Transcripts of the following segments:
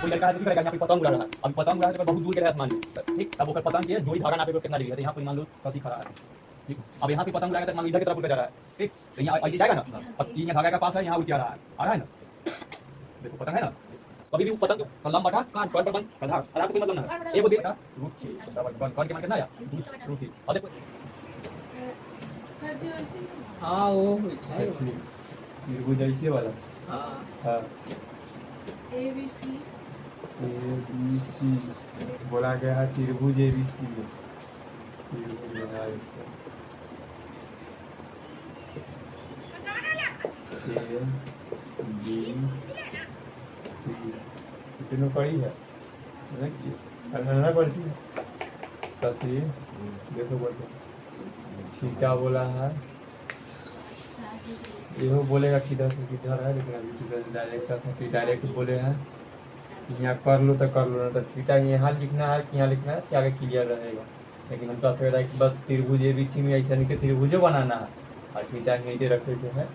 कोई लड़का है करेगा यहाँ पे पतंग उड़ा रहा है, अब पतंग उड़ा रहा है तो बहुत दूर के है आसमान में, ठीक, अब वो पतंग के जोड़ी धागा नापे को कितना डिग्री है, तो यहाँ पर मान लो 80 खड़ा है, ठीक, अब यहाँ से पतंग उड़ाएगा तो मान लो इधर की तरफ उड़ता जा रहा है, ठीक, तो यहाँ ऐसे जाएगा ना, अब ये धागा का पास है, यहाँ उड़ के आ रहा है ना, देखो पतंग है ना, कभी भी वो पतंग कलम बटा कौन पर बंद आधार आधार कोई मतलब ना, एक वो देता रूट 6 बराबर कौन के मान कितना आया रूट 3, और देखो सर जी वैसे हाँ वो हुई है त्रिभुज ऐसे वाला, हाँ हाँ ABC ABC बोला गया है त्रिभुज ABC, त्रिभुज है इसका A B C, तीनों कड़ी है ना कि करना पड़ती है तसी, देखो बोलते थीटा बोला है, ये बोलेगा किधर से किधर है, लेकिन अभी किधर से डायरेक्ट कर सकते, डायरेक्ट बोले हैं यहाँ कर लो तो कर लो, ना तो थीटा यहाँ लिखना है कि यहाँ लिखना है, आगे क्लियर रहेगा, लेकिन हम तो कह रहा है कि बस त्रिभुज ABC में ऐसा नहीं कि त्रिभुजो बनाना है और थीटा नीचे रखे जो है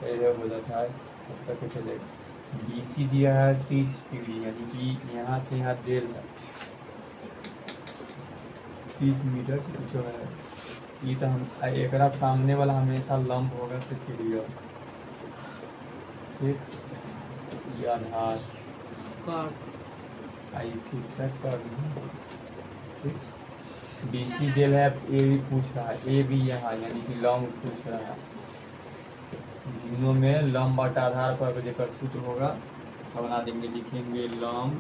तो ये बोला था तब तक चलेगा। BC दिया है 30 डिग्री, यानी कि यहाँ से यहाँ डेल है 30 मीटर से कुछ है, ये तो हम एक सामने वाला हमेशा लंब होगा से क्लियर, ठीक, ये आधार आई ठीक से कर, ठीक, BC डेल है, A भी पूछ रहा है, A भी यहाँ यानी कि लंब पूछ रहा है, तीनों में लंब बटा आधार पर जेकर सूत्र होगा बना देंगे, लिखेंगे लंब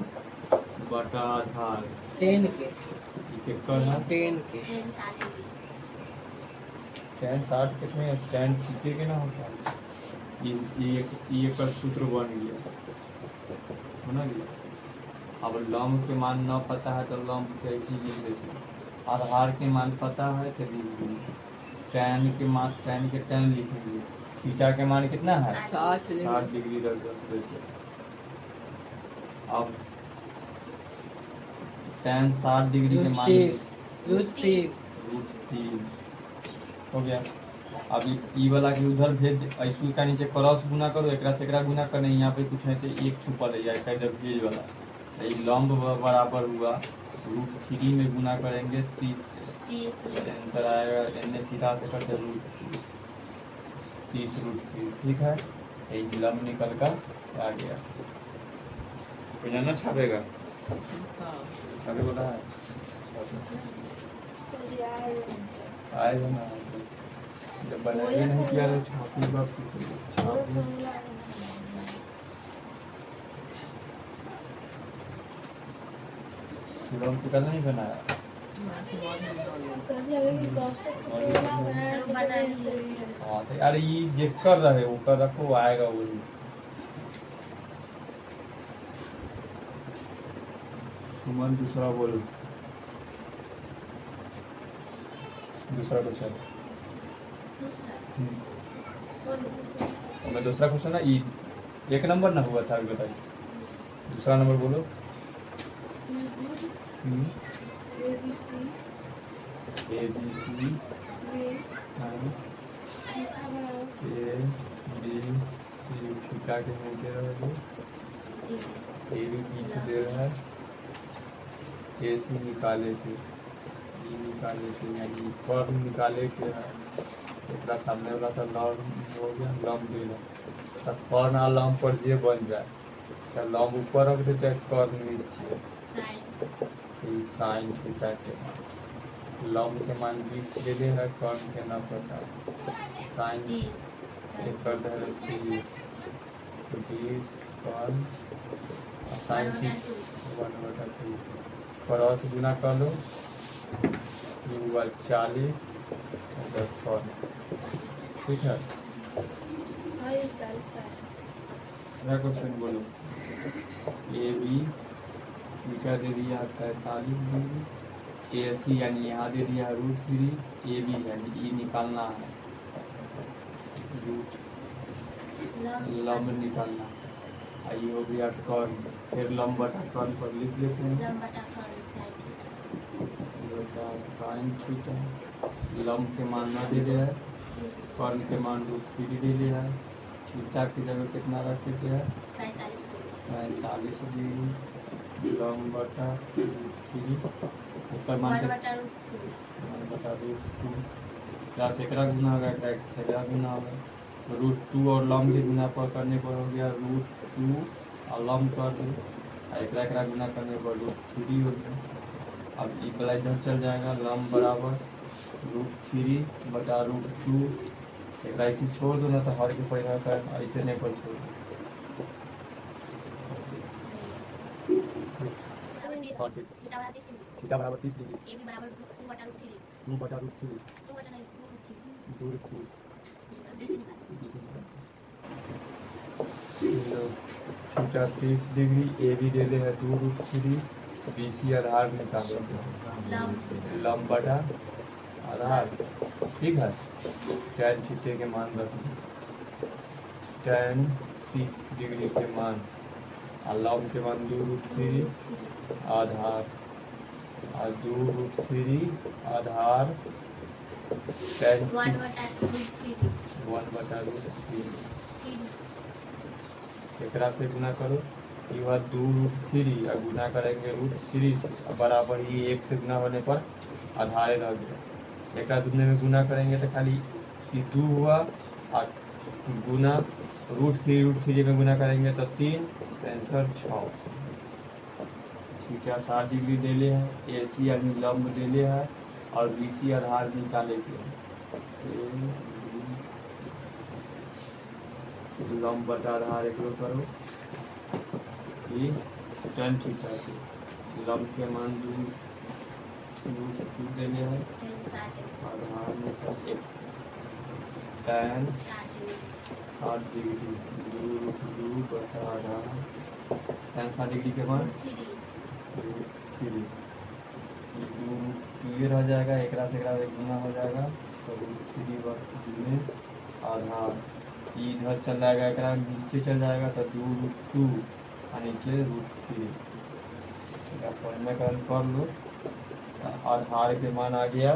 बटा आधार 10 के करना 10 के 60 कितने 10 थीटे के ना होता है, ये का सूत्र बन बना गया। अब लंब के मान न पता है तो लंब कैसे लिख देते, आधार के मान पता है तो लिख देंगे, tan के मान tan के tan लिखेंगे, थीटा के मान कितना है 60 डिग्री रख देते, अब tan 60 डिग्री के मान √3 हो गया। अब ई वाला के उधर भेज, ऐसू का नीचे क्रॉस गुना करो, एकरा से एकरा गुना करने, यहाँ पे कुछ है तो एक छुपल है या इधर भेज वाला, ये लंब बराबर हुआ √3 में गुना करेंगे 30, आंसर आएगा एन सीधा से करते √30 ठीक है, यही लंब निकल कर आ गया, छापेगा छापे बोला है आएगा ना, जब बनाइए नहीं किया तो छापी लंब निकलना नहीं बनाया, सर जी अभी हाँ तो यार ये जे कर रहे वो कर रखो आएगा वही, सुमन दूसरा बोलो, दूसरा क्वेश्चन मैं दूसरा क्वेश्चन ना ई एक नंबर ना हुआ था अभी बताइए, दूसरा नंबर बोलो। ABC थीटा के नीचे रहे, A भी पीछे दे रहा है, AC निकाले थे, E निकाले थे, यानी कर्व निकाले के है, एक सामने वाला था लंब हो गया, लंब देना तब कर्ण आ लंब पर जे बन जाए, क्या लंब ऊपर रख देते हैं कर्ण नीचे, साइन थीटा के लंब के मान 20 दे दे है, कर्ण के ना पता, साइन एक कर दे 20 कर्ण साइन 1/3 क्रॉस गुना कर लो 40 ठीक है। क्वेश्चन बोलो, AB थीटा दे दिया 45 डिग्री, AC यानी यहाँ दे दिया √3, AB यानी E निकालना है, लंब निकालना, आई हो गया कर्ण, फिर लंब बटा कर्ण पर लिख लेते हैं, साइन थीटा, लंब के मान ना दे दिया है, कर्ण के मान √3 दे दिया है, थीटा की जगह कितना रख देते हैं 45 डिग्री, लम बटा थ्री ऊपर मान के 1 बटा रूट 2 क्या सेकड़ा गुना होगा, क्या सेकड़ा गुना होगा, रूट 2 और लम के गुना पर करने पर हो गया रूट 2 और लम कर दो, एकरा गुना करने पर रूट 3 हो गया। अब ये वाला इधर चल जाएगा, लम बराबर रूट 3 बटा रूट 2, एक इसी छोड़ दो ना तो हर के परिवार का इतने पर छोड़ दो। हाँ, ठीक। थीटा बराबर 30 डिग्री, टू बटा root 3 2 root 3 theta 30 degree, A B दे दे है 2 रूट 3, बी सी आधार निकालेंगे लम बटा आधार, ठीक है। टैन थीटे के मान रखें, टैन 30 डिग्री के मान और लम के मान 2 रूट 3 आधार और 2 रूट 3 आधार टैन 1 बटा रूट 3 एकरा से गुना करो, ये बात 2 रूट 3 और गुना करेंगे रूट 3 बराबर ही 1 से गुना होने पर आधार रह गया, एक दूसरे में गुना करेंगे तो खाली 2 हुआ और गुना रूट 3 में गुना करेंगे तो 3, आंसर 6। ठीक है, 60 डिग्री दे ले है, ए सी यानी लंब दे ले है और बी सी आधार निकाले के लंब बटा आधार एक करो, ये टैन थीटा के लंब के मान 2 दे ले है आधार में 1 टैन 60 डिग्री 2 रूट 2 बटा आधार टैन 60 डिग्री के मान 3 ये 2 रूट 2 रह जाएगा, एक से एक गुना हो जाएगा तो रूट 3 में आधार इधर चल जाएगा, एक नीचे चल जाएगा तो 2 रूट 2 और नीचे रूट 3 परिमेयकरण कर लो, आधार के मान आ गया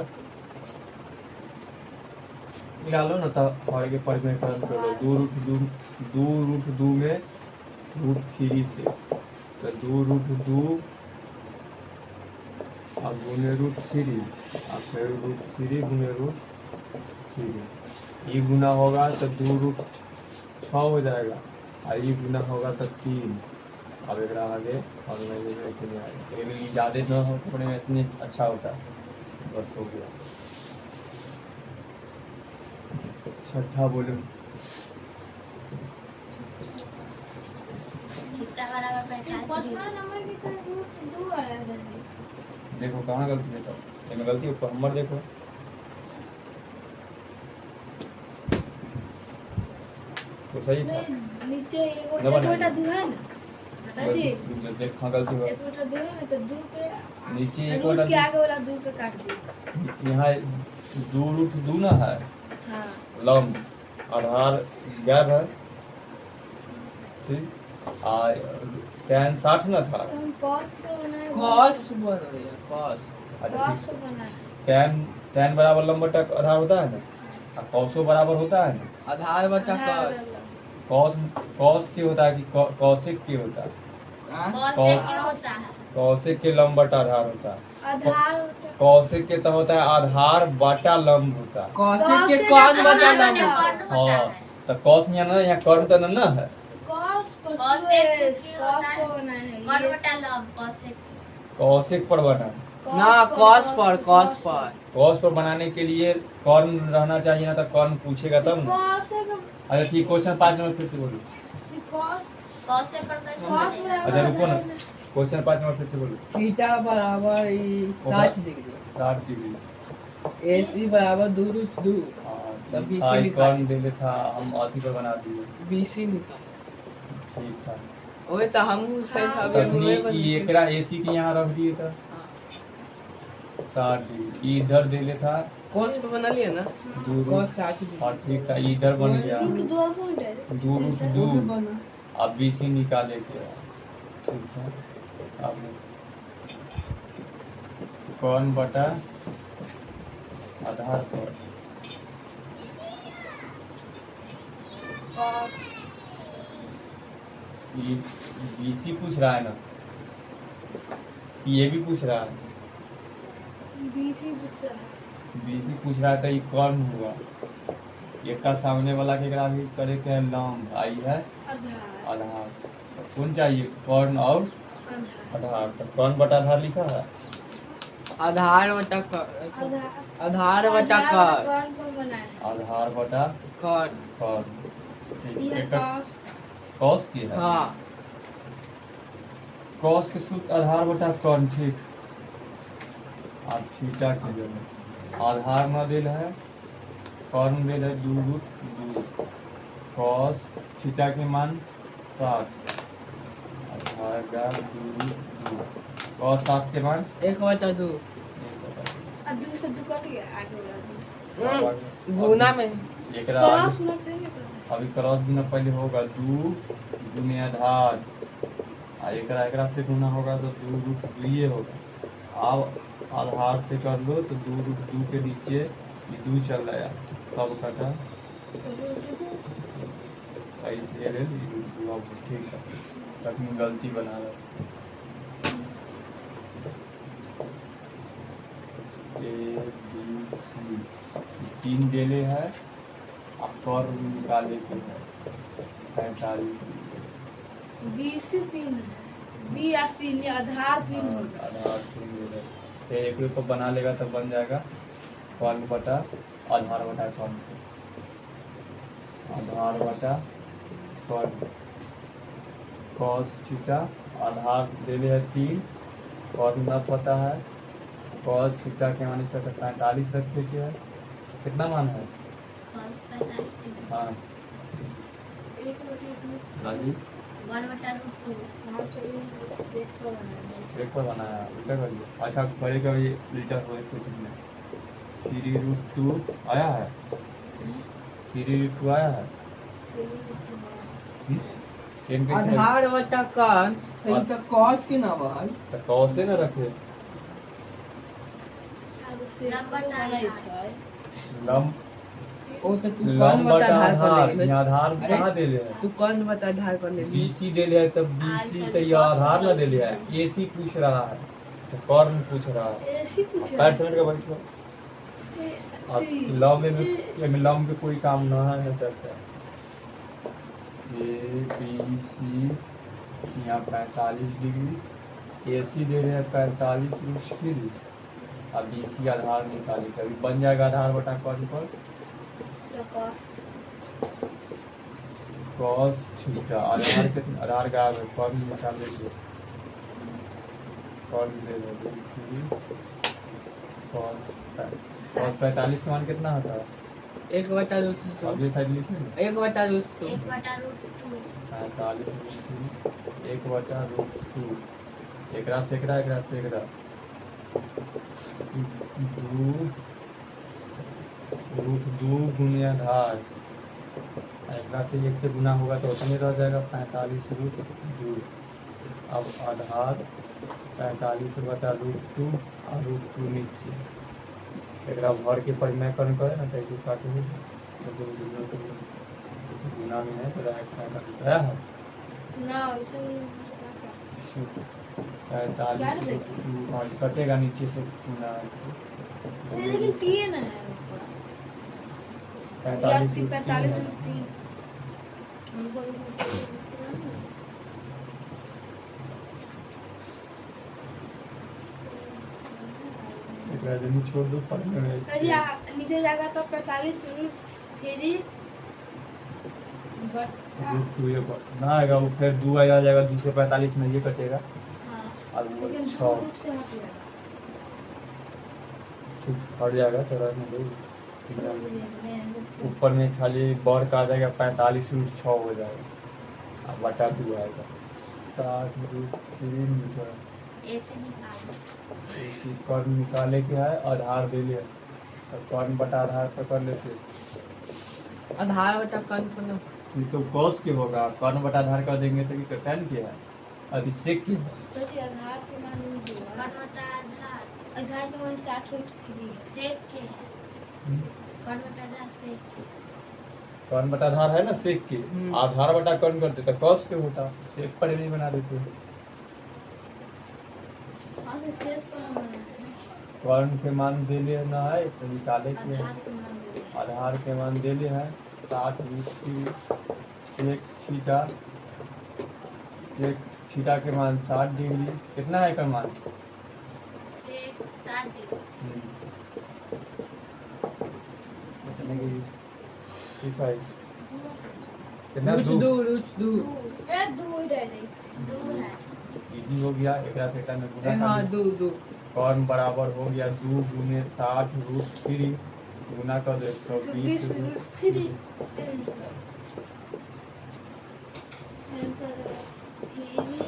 निकालो ना तो हर के परिमेयकरण कर लो, 2 रूट 2 में रूट 3 से तो 2 रूट 2 और गुने रूट 3 और फिर रूट 3 गुने रूट 3, ये गुना होगा तो 2 रूट 6 हो जाएगा और ये गुना होगा तो 3। अब एक आगे और नहीं आएगा, ज़्यादा न हो पड़े में इतनी अच्छा होता है, बस हो गया। छठा बोलो, देखो कहाँ गलती है, तो इसमें गलती ऊपर नंबर देखो, तो सही था नीचे एक बेटा 2 है ना दादी, देख हाँ गलती हुआ, एक बेटा 2 है ना तो 2 के नीचे एक रूट के आगे वाला 2 के काट दिया, यहाँ 2 रूट 2 ना है, हाँ लंब आधार गैप है, ठीक, टैन 60 ना था, हम कॉस को बनाए, कॉस बन गया, कॉस कॉस को बनाए, टैन बराबर लंब बटा आधार होता है ना, और कॉसो बराबर होता है ना, आधार बटा कॉस, कॉस के होता है कि कौशिक के होता है, कौशिक के लंब बटा आधार होता है, आधार कौशिक के तो होता है आधार बटा लंब होता है, कौशिक के कौन बटा लंब होता है? हाँ तो कौश में ना यहाँ कर्ण तो ना है, कॉस पर कॉस को बनाए है, कौशिक पर बना, ना कॉस पर कौश पर बनाने के लिए कर्ण रहना चाहिए ना, तो कर्ण पूछेगा तब ना। कॉस अच्छा ठीक, क्वेश्चन 5 नंबर फिर से बोलो, कॉस अच्छा रुको ना, क्वेश्चन 5 नंबर फिर से बोलो, थीटा बराबर 60 डिग्री, 60 डिग्री एसी बराबर 2 रूट 2, तब BC निकाल, कर्ण दे था हम अथी पर बना दिए, BC निकाल, ठीक था, ओए तो हम सही था, तभी ये एकरा एसी के यहाँ रख दिए था 60 डिग्री, इधर दे ले था कॉस पर बना लिया ना, 2 कॉस 60 डिग्री, और ठीक था, इधर बन गया रूट 2 पॉइंट है, 2 रूट 2, बना अब बीसी निकाले के, ठीक है। अब कौन बटा आधार पर बीसी पूछ रहा है ना, ये भी पूछ रहा है, बीसी पूछ रहा है। बीसी पूछ रहा है तो ये कौन हुआ। एक का सामने वाला के भी करे के है लंब, आई है आधार। आधार। तो कौन चाहिए, कौन और आधार। आधार। तो कौन बटा आधार लिखा है, आधार बटा आधार। आधार बटा कर कौन कौन बना है? आधार बटा कर। कौन। ठीक यह है, कॉस। कॉस की है, हाँ कॉस के सूत्र आधार बटा कौन। ठीक, अब थीटा के जगह आधार न दिल है, कौन दिल है 2√2, कॉस थीटा के मान 60, आधार का 2√2, कॉस 60 के मान 1/2 और 2 से 2 कट गया, आगे वाला 2 गुना में एकरा क्रॉस आगे- में थे ना। अभी क्रॉस गुना पहले होगा 2 गुने आधार, आ एकरा से गुना होगा तो 2√2 होगा। अब आधार से कर लो तो 2√2 के नीचे ये 2 चल रहा है, तब कटा ऐसे ले लो। अब ठीक है, तक में गलती बना रहा ए बी सी 3 डेले है, अब कर निकाले के है 45। बीसी 3 है, बी 80 ने आधार 3 होगा। आधार 3 डेले, फिर एक को बना लेगा तो बन जाएगा कौन बटा आधार बटा कौन, आधार बटा कौन, कॉस थीटा आधार डेले है 3, कौन ना पता है, कॉस थीटा के मान से 45 रखे के है, कितना मान है। हाँ हाजी, एक पर बनाया उल्टा करिए। अच्छा बड़े का ये उल्टा हो तो कितने 3√2 आया है, 3√2 आया है। 10 कैसे आधार बटा कर तो इनका कॉस के ना भाई तो कौसे न रखे, आगे से बनाई छै। लंब ओ तो तू कौन लंब बता बटा आधार कर आधार, ले यहाँ आधार अरे, कहाँ देले है, तू कौन बता आधार कर ले बीसी देले है, तब बीसी तो ये आधार ना देले है, एसी पूछ रहा है तो कौन पूछ रहा है। ऐसी पूछ रहा 60 मिनट का बैठ लो। अब है। लंब में लंब के कोई काम ना है चलता है। ए बी सी यहाँ 45 डिग्री, ए सी दे रहे हैं 45√3, अब बी सी आधार निकाली, कभी बन जाएगा आधार बटा कौन पर तो कॉस कॉस थीटा, आधार के आधार का कौन निकाल लीजिए, कौन दे दो कॉस 45 का मान कितना होता है, 1/2 अब ये साइड लिखिए ना 1/2 45 1/√2, एकरा से एकरा 2√2 गुने आधार, एकरा से 1 से गुना होगा तो उतने रह जाएगा 45√2। अब आधार 45/√2 और √2 नीचे, एकरा भर के परिमेयकरण करे ना तो ऐसे काटे तो गुना में है तो डायरेक्ट आया है ना ऐसे 45 और कटेगा नीचे से गुना, लेकिन 3 है 45 45 में 3 हमको जमीन छोड़ दो पढ़ने में अरे नीचे जाएगा तो 45√3 बट √2 ये ना आएगा, वो फिर 2 आ जाएगा, 2 से 45 में ये कटेगा हाँ और वो लेकिन 6 2 रूट से हट जाएगा। ठीक हट जाएगा चौराहे में में ऊपर में खाली बर का आ जाएगा 45√6 हो जाएगा और बटा 2 आएगा 60√3 मीटर। इसी कर्ण निकाले के है, आधार दे लिया तो कर्ण बटा आधार पर कर लेते, आधार बटा कर को ये तो कॉस के होगा, कर्ण बटा आधार कर देंगे तो ये tan के है, अभी सेक के है। सर आधार के मान नहीं दिया आधार का मान 60√3 है कर्ण बटा आधार है ना सेक के, आधार बटा कर्ण करते तो कॉस के होता, सेक पर नहीं बना देते। फिर शेष कौन बनाना है? कर्ण के मान दे लेना है तो निकाले के आधार के मान दे दें। आधार के मान दे ले है 60 सेक थीटा, सेक थीटा के मान 60 डिग्री। कितना है का मान? सेक 60 डिग्री। किस है कितना? रुच दो दू रुच दू ए दो डायरेक्ट दो है। इजी हो गया। एकरा से एकरा में गुना हाँ कर दू दू कर्ण बराबर हो गया 2 गुने 60 रूट 3 गुना कर दे 20 120 रूट 3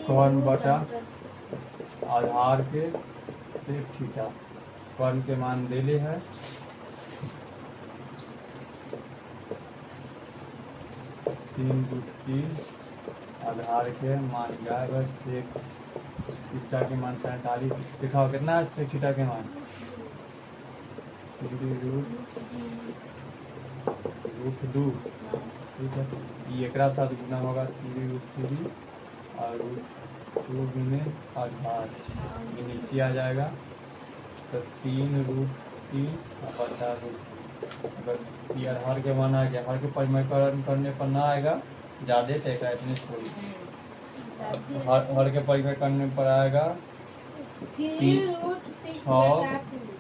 कर्ण बटा आधार के सेक थीटा। कर्ण के मान दे ले है 3√3 आधार के मान जाएगा सेक थीटा के मान 47। दिखाओ कितना है सेक थीटा के मान? 3√2। ठीक है, ये एकरा साथ गुना होगा 3√3 और √2 गुने आधार, ये नीचे आ जाएगा तो 3√3 बटा √2। अगर ये आधार के मान आ गया, आधार के परिमाणीकरण करने पर ना आएगा ज़्यादा तो एक इतने छोड़ी, हर के परिमाण करने पर आएगा 3√6 6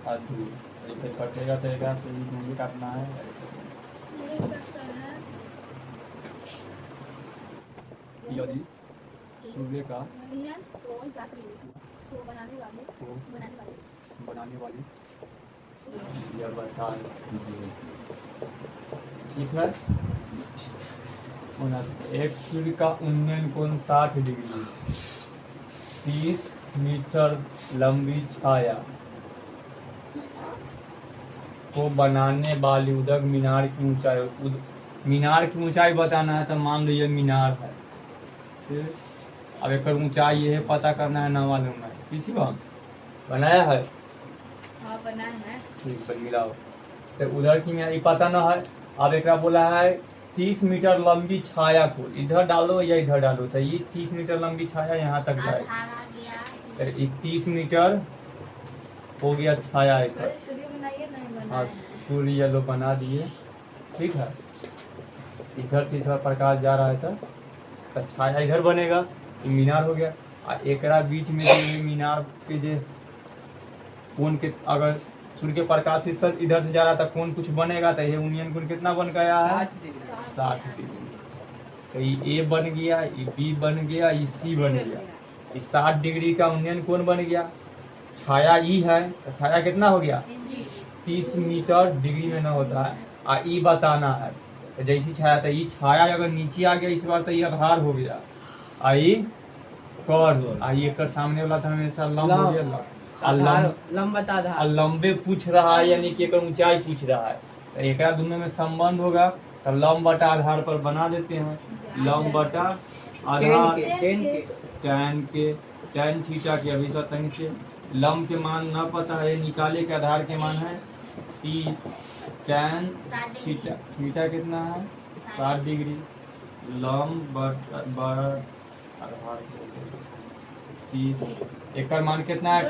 और 2। इसे कटेगा तो एक से ही दूरी काटना है। यदि सूर्य का तो बनाने वाली यह बता ठीक है। एक सूर्य का उन्नयन कोण 60 डिग्री, 30 मीटर लंबी छाया को बनाने वाली उदग मीनार की ऊंचाई, मीनार की ऊंचाई बताना है तो मान लो ये मीनार है। फिर अब एक ऊंचाई ये पता करना है, ना मालूम है किसी को बनाया है। हाँ बनाया है। ठीक बन मिलाओ तो उधर की ये पता ना है। अब एक बोला है 30 मीटर लंबी छाया को इधर डालो या इधर डालो, तो ये 30 मीटर लंबी छाया यहाँ तक जाए तो 30 मीटर हो गया छाया इधर। सूर्य बनाइए नहीं हाँ बनाया। सूर्य येलो बना दिए। ठीक है, इधर से इसका प्रकाश जा रहा है तो छाया इधर बनेगा, ये मीनार हो गया। और एकरा बीच में जो मीनार के जो कोण के, अगर सूर्य के प्रकाश इधर से जा रहा था कोण कुछ बनेगा तो ये उन्नयन कोण कितना बन गया है? 60 डिग्री। तो ये A बन गया, ये B बन गया, ये C बन गया। ये 60 डिग्री का उन्नयन कोण बन गया। छाया E है तो छाया कितना हो गया? 30 मीटर डिग्री में ना होता है। E बताना है तो जैसी छाया था, ये छाया अगर नीचे आ गया इस बार तो ये आधार हो गया। आई कर्ण, आई एक सामने वाला था हमेशा लंब हो गया। लंबे पूछ रहा है यानी कि एक ऊंचाई पूछ रहा है तो एक दोनों में संबंध होगा तो लंब बटा आधार पर बना देते हैं। लंब बटा आधार tan थीटा के अभी तक से लंब के मान ना पता है, निकाले के आधार के मान है 30 tan थीटा कितना है? 60 डिग्री। लंब बटा आधार 30, एक मान कितना है?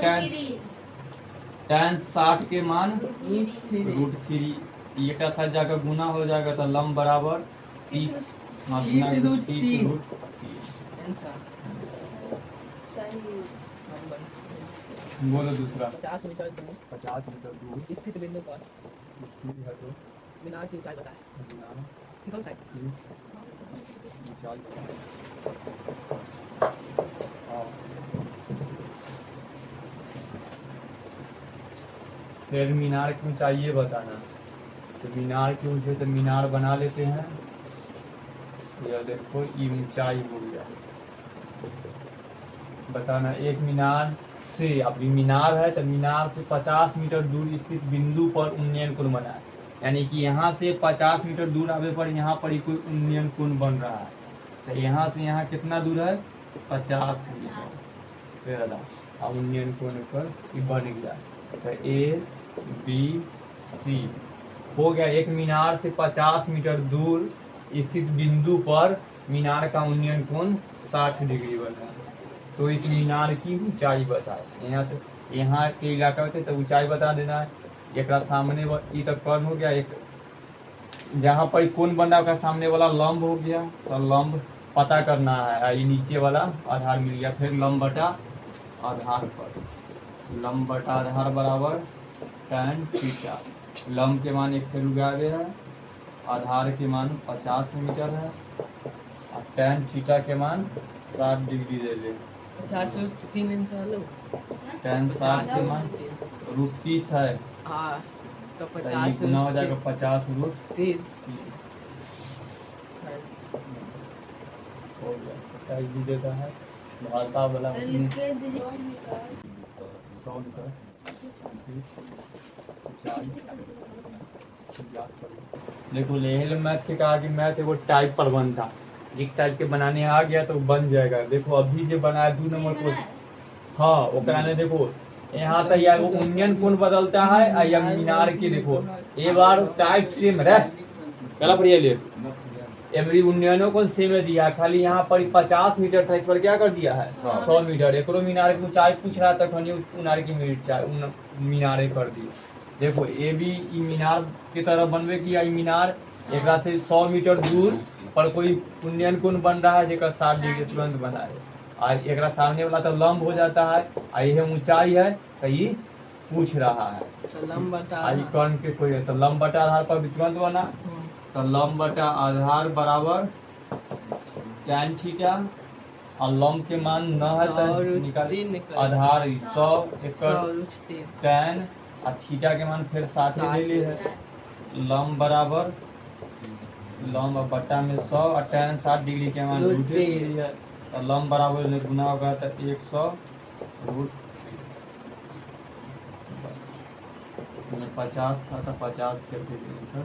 tan 60 के मान √3, एक साथ जाकर गुना हो जाएगा तो लंब बराबर 30 √3। बोलो दूसरा। 50 मीटर दूर 50 मीटर दूर स्थित बिंदु पर स्थित है तो मीनार की ऊंचाई बताएं। मीनार कितनी ऊंचाई? की ऊंचाई हाँ। फिर मीनार की ऊंचाई ये बताना। तो मीनार की ऊंचाई तो मीनार बना लेते हैं। यह देखो ये ऊंचाई हो गया बताना। एक मीनार से, अब मीनार है तो मीनार से 50 मीटर दूर स्थित बिंदु पर उन्नयन कोण बना है, यानी कि यहाँ से 50 मीटर दूर आवे पर यहाँ पर ही कोई उन्नयन कोण बन रहा है। तो यहाँ से यहाँ कितना दूर है? 50 मीटर। अब उन्नयन कोण पर ये बन गया तो ABC हो गया। एक मीनार से 50 मीटर दूर स्थित बिंदु पर मीनार का उन्नयन कोण 60 डिग्री बना है। तो इस मीनार की ऊंचाई बताए। यहाँ से यहाँ के इलाका में थे तो ऊंचाई बता देना है। एक सामने ई तक कर्ण हो गया, एक जहाँ पर कोण बन रहा है सामने वाला लंब हो गया, तो लंब पता करना है। ये नीचे वाला आधार मिल गया, फिर लंब बटा आधार पर, लंब बटा आधार बराबर tan थीटा। लंब के मान एक फिर उगावे है, आधार के मान 50 मीटर है और tan थीटा के मान 60 डिग्री दे दे। 50 इंच वालों tan 60 के मान √30 है, हाँ तो तो ये 50 गुना हो जाएगा 50 √3 हो गया। 27 भी देता है भाषा वाला लिखे दीजिए 100 मीटर। देखो लेहल मैथ के कहा कि मैथ एगो टाइप पर बन था, एक टाइप के बनाने आ गया तो बन जाएगा। देखो अभी जो बनाया 2 नंबर को, हाँ ओकरा ने देखो यहाँ तक या यूनियन कोण बदलता है और या मीनार के देखो ये बार टाइप सेम रह गला पर ये ले एवरी यूनियनों को सेम दिया है, खाली यहाँ पर 50 मीटर था, इस पर क्या कर दिया है 100 मीटर। एक मीनार की ऊंचाई पूछ रहा था, खनी मीनार की मीनारे कर दी। देखो ये भी ई मीनार की तरह बनवे की या मीनार एक से 100 मीटर दूर पर कोई यूनियन कोण बन रहा है जेकर 60 डिग्री तुरंत बना है, और एक सामने वाला तो लंब हो जाता है और यह ऊंचाई है तो ये पूछ रहा है तो लंब बता आई कर्ण के कोई है, तो लंब बटा आधार पर भी तुरंत बना, तो लंब बटा आधार बराबर tan थीटा और लंब के मान न है तो निकाल आधार 100 एकड़ tan और थीटा के मान फिर 60 ले ली है। लंब बराबर लंब बटा में 100 और tan 60 डिग्री के मान √3 है, तो लंब बराबर में गुना होगा तो 100 50 था तो 50 कर दीजिए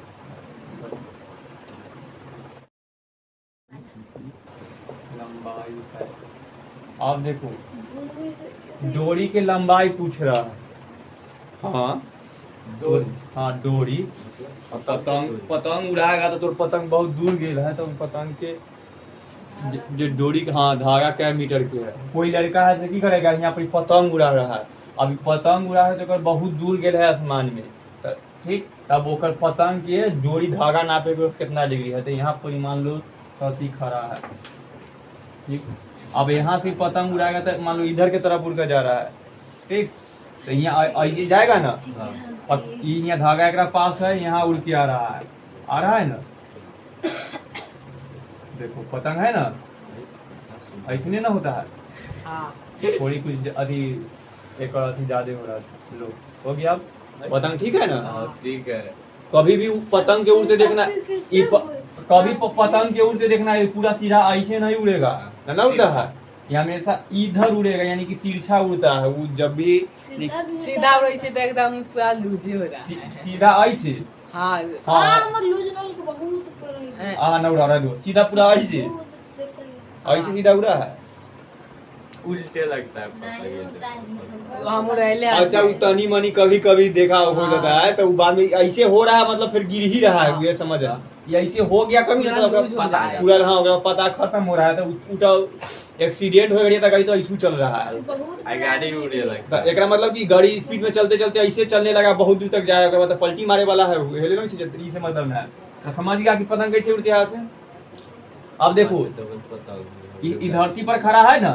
लंबाई है। अब देखो डोरी के लंबाई पूछ रहा है, हाँ डोरी और पतंग उड़ाएगा तो तोर पतंग बहुत दूर गेल है, तो पतंग के जो डोरी हाँ धागा कै मीटर के है। कोई लड़का है की करेगा यहाँ पर पतंग उड़ा रहा है, अभी पतंग उड़ा है तो बहुत दूर गेल है आसमान में, तो ठीक तब ओकर पतंग के डोरी धागा नापे के कितना डिग्री है, तो यहाँ पर मान लो 80 खड़ा है, ठीक। अब यहाँ से पतंग उड़ाएगा तो मान लो इधर के तरफ उड़ कर जा रहा है, ठीक, तो यहाँ ऐसे जाएगा ना, और यहाँ धागा एक पास है, यहाँ उड़ के आ रहा है ना, देखो पतंग है ना ऐसे नहीं ना होता है, थोड़ी कुछ अभी एक अभी ज्यादा हो रहा था लो हो गया। अब पतंग ठीक है ना, ठीक है। कभी भी पतंग के उड़ते देखना कभी पतंग के उड़ते देखना ये पूरा सीधा ऐसे नहीं उड़ेगा ना उड़ता है, ये हमेशा इधर उड़ेगा, यानी कि तिरछा उड़ता है। वो जब भी सीधा उड़े तो एकदम पूरा लूज हो रहा है, सीधा ऐसे हाँ ना उड़ा रहा है, सीधा पूरा ऐसे सीधा उड़ा है, उल्टे लगता है पतंग। हम उड़ैले अच्छा वो तनी मनी कभी कभी देखा हो जाता है, तो बाद में ऐसे हो रहा है मतलब फिर गिर ही रहा है, ये समझ ये ऐसे हो गया कभी पूरा हाँ पता खत्म हो रहा है, तो उठा एक्सीडेंट हो गया गाड़ी तो ऐसे चल रहा है, गाड़ी उड़े लगता है। एक मतलब कि गाड़ी स्पीड में चलते चलते ऐसे चलने लगा, बहुत दूर तक जाएगा, मतलब पलटी मारे वाला है, से मतलब है, तो समझ गया कि पतंग कैसे उड़ते हाथ है। अब देखो ये धरती पर खड़ा है ना,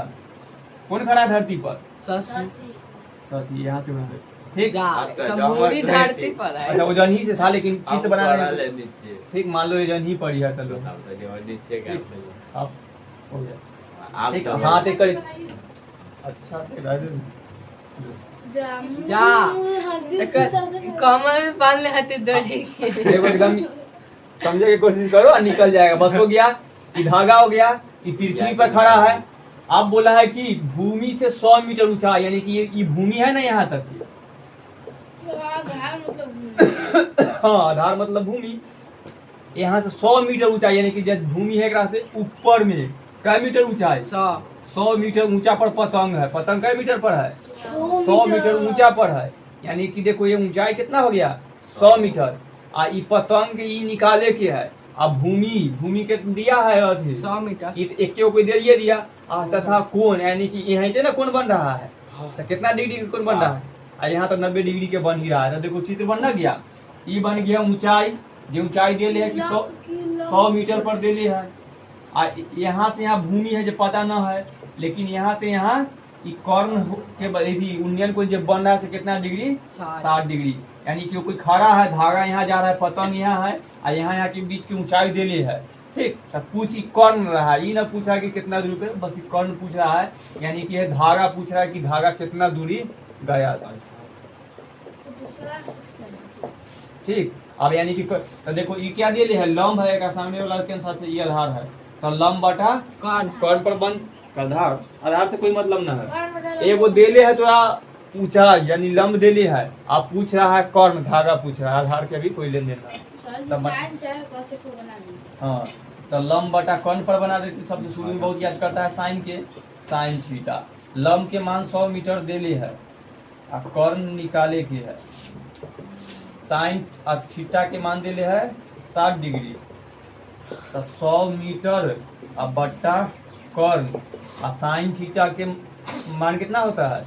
कौन खड़ा है धरती पर, ससी यहाँ से ठीक कमोरी धरती पर है, अच्छा वो जन्ही से था लेकिन चित्र बना रहे हैं, नीचे ठीक मान लो ये जन्ही पड़ी है, चलो नीचे का अब हो गया आप ठीक, तो हाथ एक अच्छा से कमर में बांध ले हते डोरी के देखो एकदम समझने की कोशिश करो और निकल जाएगा, बस हो गया। ये धागा हो गया, ये पृथ्वी पर खड़ा है। अब बोला है कि भूमि से 100 मीटर ऊंचा, यानी कि ये भूमि है ना यहाँ तक, हाँ आधार मतलब भूमि, यहाँ से 100 मीटर ऊंचा, यानी कि जब भूमि है एकरा से ऊपर में कै मीटर ऊंचा है, 100 मीटर ऊंचा पर पतंग है। पतंग कै मीटर पर है, 100 मीटर ऊंचा पर है, यानी कि देखो ये ऊंचाई कितना हो गया 100 मीटर, आ ई पतंग ई निकाले के है। अब भूमि के दिया है अभी 100 मीटर एक को दे दिया, तथा कोण यानी कि यहाँ ना कोण बन रहा है, तो कितना डिग्री का कोण बन रहा है? यहाँ तो 90 डिग्री के बन ही रहा है। तो देखो चित्र बन ना गया, ये बन गया ऊंचाई, जो ऊंचाई दे ले है कि 100 मीटर पर दे ले है। यहाँ से यहाँ भूमि है जो पता न है, लेकिन यहाँ से यहाँ कर्ण के उन्नयन को जब बन रहा है कितना डिग्री? 60 डिग्री। यानी कि कोई खड़ा है, धागा यहाँ जा रहा है, पतंग यहाँ है, और यहाँ के बीच की ऊंचाई दे ले है। ठीक, तो पूछी कर्ण रहा है, ये ना पूछा कि कितना दूरी पे, बस कर्ण पूछ रहा है। यानी कि धागा पूछ रहा है कि धागा कितना दूरी गया। ठीक, अब यानी कि तो देखो ये क्या दे ले है? लंब है, एक सामने वाला के अनुसार से ये आधार है, तो लंब बटा कर्ण पर बन आधार। आधार से कोई मतलब ना है। ये वो दे ले है थोड़ा ऊंचाई यानी लंब दे ले है, आप पूछ रहा है कर्ण, धागा पूछ रहा है, आधार के भी कोई लेन देन नहीं। हाँ, तो लंब बटा कर्ण पर बना देती। सबसे शुरू में बहुत याद करता है साइन के, साइन थीटा। लंब के मान 100 मीटर दे ले है, और कर्ण निकाले के है। साइन और थीटा के मान दे ले है 60 डिग्री, तो 100 मीटर और बट्टा कर्ण। और साइन थीटा के मान कितना होता है?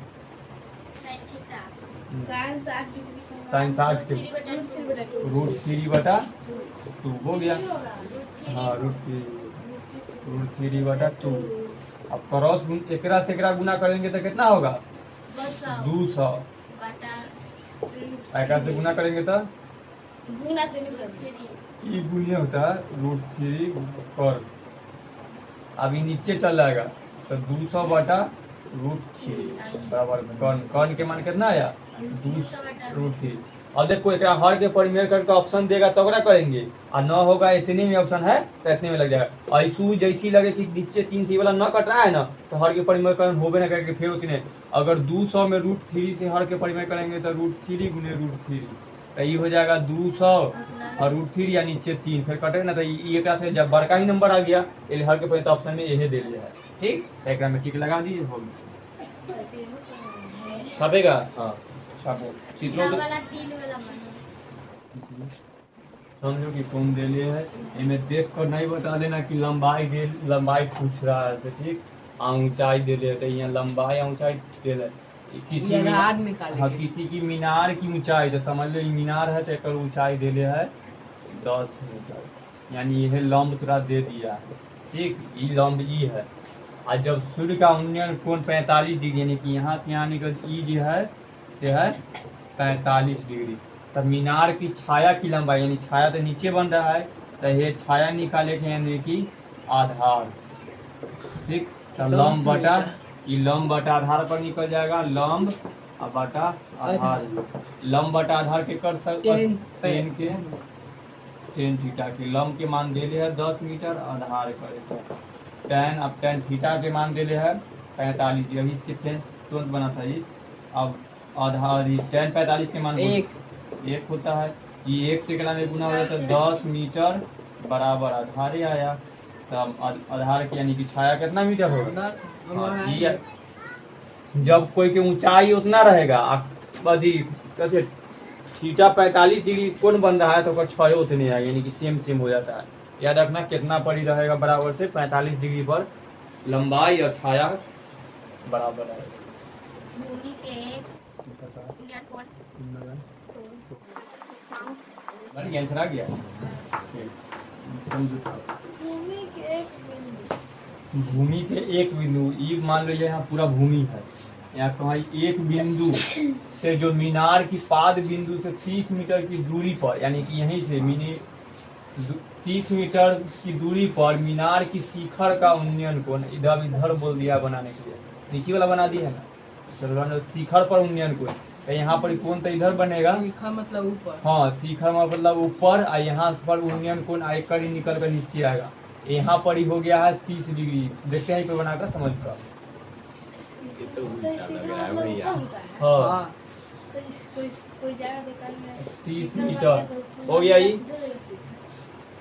साइन 60 के √3 बटा 2 हो गया। हाँ, √3 बटा 2। अब क्रॉस एकरा से एकरा गुना करेंगे तो कितना होगा? 200। एकरा से गुना करेंगे तो ये गुना होता है √3 कर्ण। अभी नीचे चल जाएगा तो 200 बटा √3 बराबर कर्ण के मान कितना आया? 2√3। अब देखो एक हर के परिमेय करके ऑप्शन देगा तो करेंगे, और न होगा इतने में ऑप्शन है तो इतने में लग जाएगा। ऐसू जैसी लगे कि नीचे 3 से वाला न कट रहा है ना, तो हर के परिमेय करण होबे ना करके फिर उतने। अगर 200 में √3 से हर के परिमेय करेंगे तो √3 गुने √3, तो ये हो जाएगा 200 और √3 या नीचे 3 फिर कटे ना, तो एक से जब बड़का ही नंबर आ गया ये हर के परिमेय ऑप्शन में यही दे लिया है। ठीक, एक में टिक लगा दीजिए, हो छपेगा। हाँ छापो, चित्रों तो समझो कि कौन दे ले है, इन्हें देख कर नहीं बता देना कि लंबाई पूछ रहा है। तो ठीक, ऊंचाई दे ले तो यहाँ लंबाई ऊंचाई दे ले। किसी किसी की मीनार की ऊंचाई, तो समझ लो ये मीनार है तो एक ऊंचाई दे ले है 10 मीटर, यानी यह लंब तुरा दे दिया है। ठीक, ये लंब ई है। और जब सूर्य का उन्नयन कोण 45 डिग्री, यानी कि यहाँ से यहाँ निकल ई जो है से है 45 डिग्री। तब मीनार की छाया की लंबाई, यानी छाया तो नीचे बन रहा है, तो ये छाया निकाले के यानी कि आधार। ठीक, तो लंब बटा ये लंब बटा आधार पर निकल जाएगा, लंब और बटा आधार। लंब बटा आधार के कर सकते 10 थीटा के लंब के मान दे ले है 10 मीटर, आधार करे 10। अब 10 थीटा के मान दे ले है 45, यही से तुरंत बना था ये। अब आधार 10 45 के मान एक होता है, ये 1 से कितना में गुना हो जाता है 10 मीटर बराबर आधार ही आया। तब आधार की यानी कि छाया कितना मीटर होगा? हाँ, जब कोई की ऊंचाई उतना रहेगा कहते थीटा 45 डिग्री कौन बन रहा है तो छाया उतने है, यानी कि सेम हो जाता है। याद रखना कितना पड़ी रहेगा बराबर से 45 डिग्री पर लंबाई और छाया बराबर है। आंसर आ गया। भूमि के एक बिंदु, ये मान लो यहाँ पूरा भूमि है, यहाँ कहीं एक बिंदु से जो मीनार की पाद बिंदु से 30 मीटर की दूरी पर, यानी कि यहीं से 30 मीटर की दूरी पर मीनार की शिखर का उन्नयन कोण, इधर बोल दिया बनाने के लिए, नीचे वाला बना दिया है ना, चलो शिखर पर उन्नयन कोण, तो यहाँ पर कौन तो इधर बनेगा, शिखर मतलब ऊपर। हाँ, शिखर मतलब ऊपर, और यहाँ पर उन्नयन कोण आयकर ही निकल कर नीचे आएगा। यहाँ पर ही हो गया है 30 डिग्री। देखते हैं बनाकर समझ कर। हाँ, 30 मीटर हो गया ये।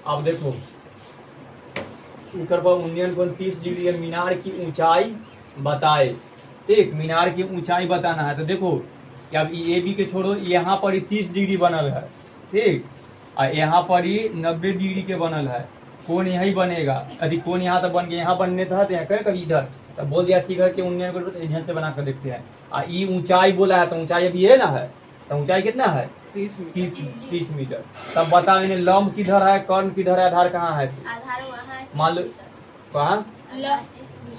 अब देखो शिखर पर उन्नयन कोण 30 डिग्री है, मीनार की ऊंचाई बताए। ठीक, मीनार की ऊंचाई बताना है, तो देखो कि अब ये भी के छोड़ो, यहाँ पर ही 30 डिग्री बनल है। ठीक, और यहाँ पर ही 90 डिग्री के बनल है, कौन यही बनेगा। यदि कौन यहाँ तो बन गया, यहाँ बनने था तो यहाँ करें कभी इधर, तब बोल दिया शिखर के उन्नयन को इधर से बना कर देखते हैं। ई ऊंचाई बोला है तो ऊंचाई अभी ये ना है, तो ऊंचाई कितना है 30 मीटर। 30 मीटर। तब बताओ इन्हें लंब किधर है, कर्ण किधर है, आधार कहाँ है? आधार वहाँ है। मान लो कहाँ? ल-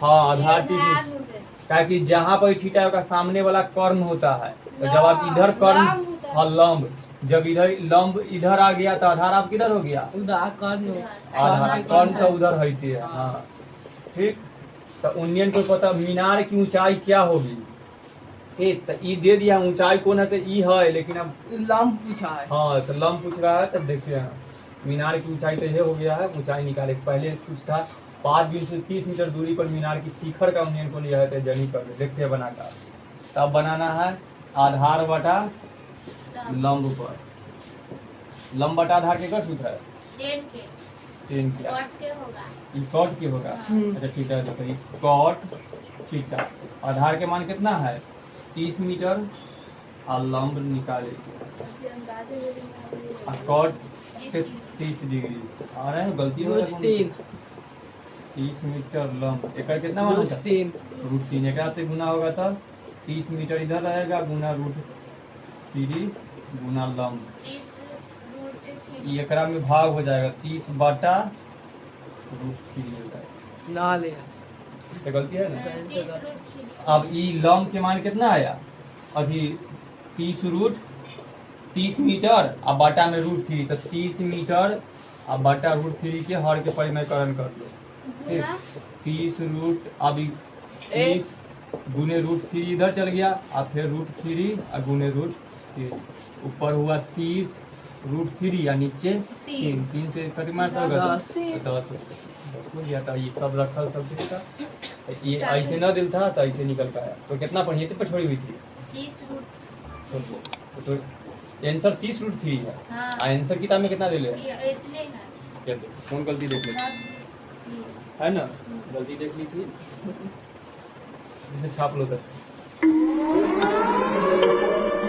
हाँ आधार 30 आधार हो गए। क्या कि जहाँ पर थीटा का सामने वाला कर्ण होता है, तो जब आप इधर कर्ण, लंब होता है। हाँ लंब, जब इधर लंब इधर आ गया तो आधार आप किधर हो गया? उधर कर्ण आधार कर्ण तो उधर होती है। हाँ ठीक। तो उन्नयन को पता मीनार की ऊंचाई क्या होगी? ठीक, तो ई दे दिया ऊंचाई कौन है, तो ई है, लेकिन अब लंब पूछा है। हाँ तो लंब पूछ रहा है। तब देखते हैं मीनार की ऊंचाई तो ये हो गया है, ऊंचाई निकाले। पहले कुछ था 5 मीटर दूरी पर मीनार की शिखर का उन्नयन को लिया है, तो जनी कर देखते हैं बनाकर। तब बनाना है आधार बटा लंब पर। लंब बटा आधार के कर सूत्र है 10 के 10 के। कट के होगा। ई कॉट की होगा। हम्म। अच्छा ठीक है, तो ये कॉट थीटा। आधार के मान कितना है 30 मीटर और लंब निकाले और कॉट से 30 डिग्री आ रहे हैं। गलती हो रूट 3 30 मीटर लंब एक कितना मान रूट होता है? 3 रूट 3 एक से गुना होगा तब 30 मीटर इधर रहेगा गुना रूट 3 गुना लंब। 30 रूट 3 ये एकरा में भाग हो जाएगा 30 बटा रूट 3 हो जाएगा। ना ले ये गलती है ना। 30 रूट 3 अब ई लंब के मान कितना आया अभी 30 रूट 30 मीटर और बटा में रूट 3, तो 30 मीटर और बटा रूट 3 के हर के परिमेयकरण कर लो। गुना 30 रूट अभी 30 गुने रूट 3 इधर चल गया और फिर रूट 3 और गुने रूट 3 ऊपर हुआ 30 रूट 3 या नीचे 3 से कटी मारता होगा 10 10 हो गया था। ये सब रखा सब कुछ था, ये ऐसे न दिल था तो ऐसे निकल पाया। तो कितना पढ़ी थी पर छोड़ी हुई थी 30 रूट तो आंसर 30 रूट 3 है। हाँ आंसर किताब में कितना दे ले ये इतने ना कौन गलती देख ली है ना, गलती देख ली थी, इसे छाप लो तक।